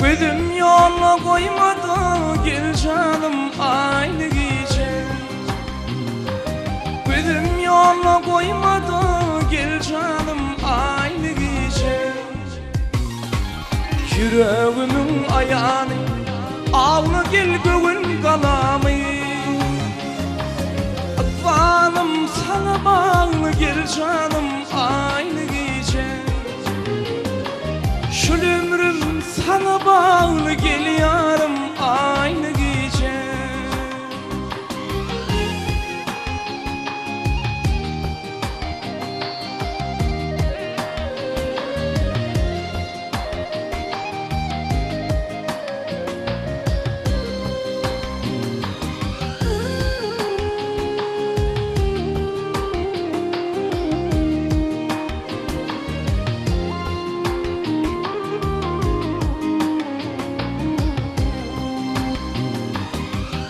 Gözüm yolla koymadı, gel canım aynı gece. Gözüm yolla koymadı, gel canım aynı gece. Yüreğimin ayağını ağla gel göğün kalamı. Akvanım sana bağlı, gel canım aynı gece. Şülümrüm sana bağlı, gel yarım aynı gece.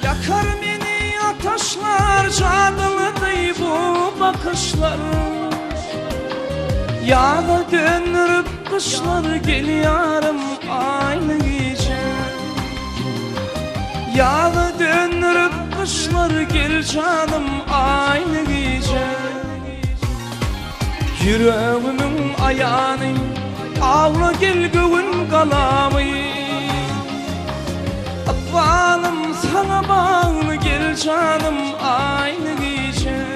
Yakar beni ateşler, cadılıdır bu bakışlar. Yağda döndürüp kışlar, gel yarım aynı gece. Yağda döndürüp kışlar, gel canım aynı gece. Yüreğimin ayağını ağla gel göğün kalamı. Akvanım sana bağlı, gel canım aynı gece.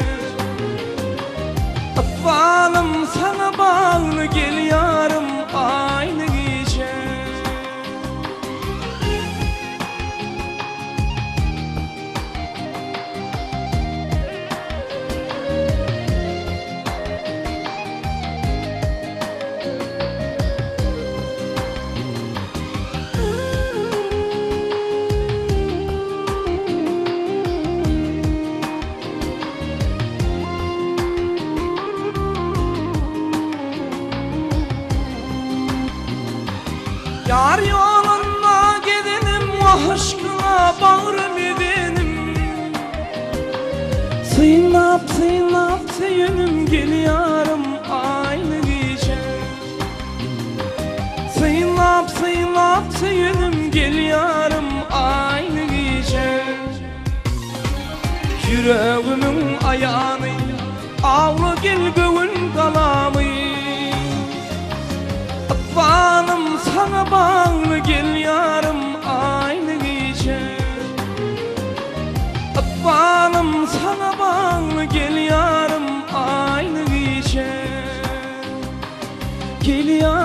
Akvanım sana bağlı, gel yarım aynı gece. Yar yolunda gidelim, ah aşkına bağrım edelim. Sıyınap sıyınap seyünüm, gel yarım aynı gece. Sıyınap sıyınap seyünüm, gel yarım aynı gece. Yüreğimin ayağını ağla gel göğün kalamı. Akvanım sana bağlı, gel yarım aynı gece. Akvanım sana bağlı, gel yarım aynı gece. Gel yarım.